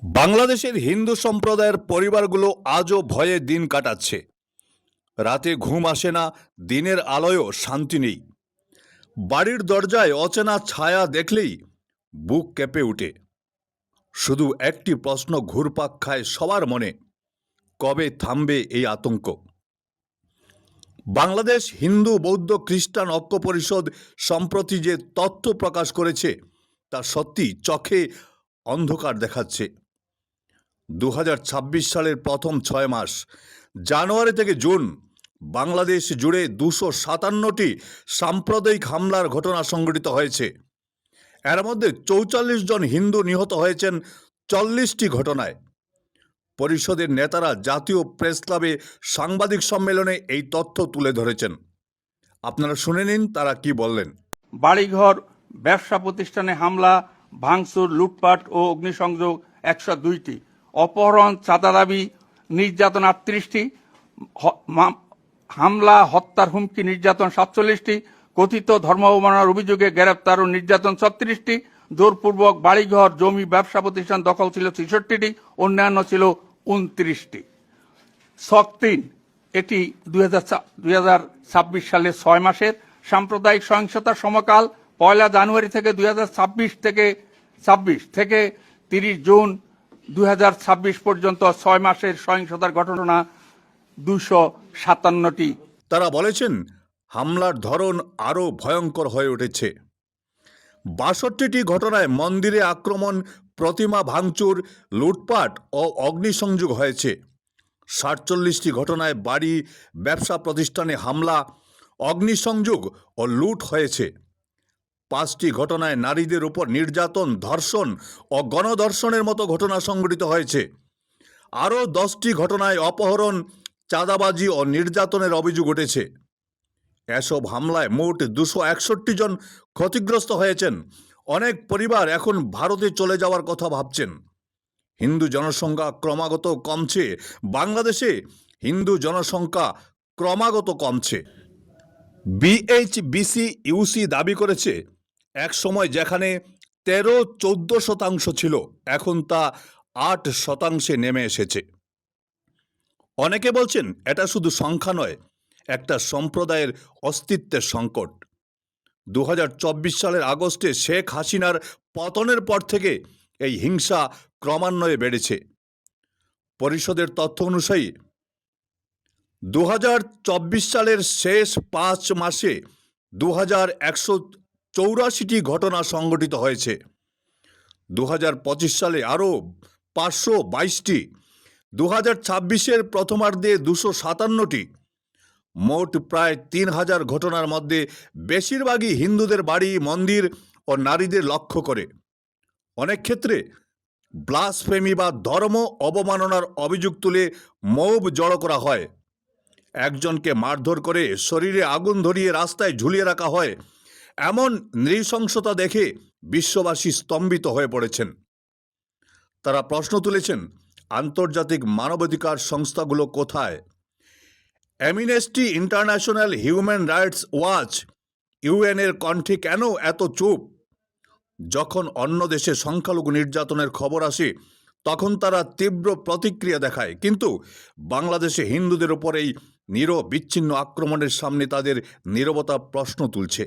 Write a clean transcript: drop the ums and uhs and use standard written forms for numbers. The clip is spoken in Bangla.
বাংলাদেশের হিন্দু সম্প্রদায়ের পরিবারগুলো আজও ভয়ে দিন কাটাচ্ছে। রাতে ঘুম আসে না, দিনের আলোয়ও শান্তি নেই। বাড়ির দরজায় অচেনা ছায়া দেখলেই বুক কেঁপে ওঠে। শুধু একটি প্রশ্ন ঘুরপাক খায় সবার মনে, কবে থামবে এই আতঙ্ক? বাংলাদেশ হিন্দু বৌদ্ধ খ্রিস্টান ঐক্য পরিষদ সম্প্রতি যে তথ্য প্রকাশ করেছে তা সত্যি চোখে অন্ধকার দেখাচ্ছে। 2026 সালের প্রথম 6 মাস জানুয়ারি থেকে জুন বাংলাদেশ জুড়ে 257টি সাম্প্রদায়িক হামলার ঘটনা সংঘটিত হয়েছে। এর মধ্যে 44 জন হিন্দু নিহত হয়েছেন 40টি ঘটনায়। পরিষদের নেতারা জাতীয় প্রেস ক্লাবে সাংবাদিক সম্মেলনে এই তথ্য তুলে ধরেছেন। আপনারা শুনে নিন তারা কি বললেন। বাড়িঘর, ব্যবসা প্রতিষ্ঠানে হামলা, ভাঙচুর, লুটপাট ও অগ্নিসংযোগ 102টি, অপহরণ, চাঁদা দাবি, নির্যাতন 38টি, হামলা, হত্যার হুমকি, নির্যাতন 47টি, কথিত ধর্ম অবমাননার অভিযোগে গ্রেপ্তার ও নির্যাতন 36টি, জোরপূর্বক বাড়িঘর, জমি, ব্যবসা প্রতিষ্ঠান দখল ছিল 66টি, অন্যান্য ছিল 29টি। ছক 3, এটি 2026 সালের 6 মাসের সাম্প্রদায়িক সহিংসতার সমকাল 1 জানুয়ারি থেকে 2026 থেকে 30 জুন 2026 পর্যন্ত 6 মাসের সহিংসতার ঘটনা 257টি। তারা বলেছেন হামলার ধরন আরও ভয়ঙ্কর হয়ে উঠেছে। 62টি ঘটনায় মন্দিরে আক্রমণ, প্রতিমা ভাঙচুর, লুটপাট ও অগ্নিসংযোগ হয়েছে। 47টি ঘটনায় বাড়ি, ব্যবসা প্রতিষ্ঠানে হামলা, অগ্নিসংযোগ ও লুট হয়েছে। 5টি ঘটনায় নারীদের উপর নির্যাতন, ধর্ষণ ও গণধর্ষণের মতো ঘটনা সংঘটিত হয়েছে। আরও 10টি ঘটনায় অপহরণ, চাঁদাবাজি ও নির্যাতনের অভিযোগ উঠেছে। এসব হামলায় মোট 261 জন ক্ষতিগ্রস্ত হয়েছেন। অনেক পরিবার এখন ভারতে চলে যাওয়ার কথা ভাবছেন। হিন্দু জনসংখ্যা ক্রমাগত কমছে। বাংলাদেশে হিন্দু জনসংখ্যা ক্রমাগত কমছে। BHBCUC দাবি করেছে এক সময় যেখানে 13-14% ছিল, এখন তা 8% নেমে এসেছে। অনেকে বলছেন এটা শুধু সংখ্যা নয়, একটা সম্প্রদায়ের অস্তিত্বের সংকট। 2024 সালের আগস্টে শেখ হাসিনার পতনের পর থেকে এই হিংসা ক্রমান্বয়ে বেড়েছে। পরিষদের তথ্য অনুযায়ী 2024 সালের শেষ 5 মাসে 2184টি ঘটনা সংঘটিত হয়েছে। 2025 সালে আরও 522টি, 2026-এর প্রথমার্ধে 257টি। মোট প্রায় 3000 ঘটনার মধ্যে বেশিরভাগই হিন্দুদের বাড়ি, মন্দির ও নারীদের লক্ষ্য করে। অনেক ক্ষেত্রে ব্লাসফেমি বা ধর্ম অবমাননার অভিযোগ তুলে মব জড়ো করা হয়। একজনকে মারধর করে শরীরে আগুন ধরিয়ে রাস্তায় ঝুলিয়ে রাখা হয়। এমন নৃশংসতা দেখে বিশ্ববাসী স্তম্ভিত হয়ে পড়েছেন। তারা প্রশ্ন তুলেছেন, আন্তর্জাতিক মানবাধিকার সংস্থাগুলো কোথায়? Amnesty International, Human Rights Watch, UN-এর কণ্ঠে কেন এত চুপ? যখন অন্য দেশে সংখ্যালঘু নির্যাতনের খবর আসে তখন তারা তীব্র প্রতিক্রিয়া দেখায়, কিন্তু বাংলাদেশে হিন্দুদের ওপর এই নিরবিচ্ছিন্ন আক্রমণের সামনে তাদের নীরবতা প্রশ্ন তুলছে।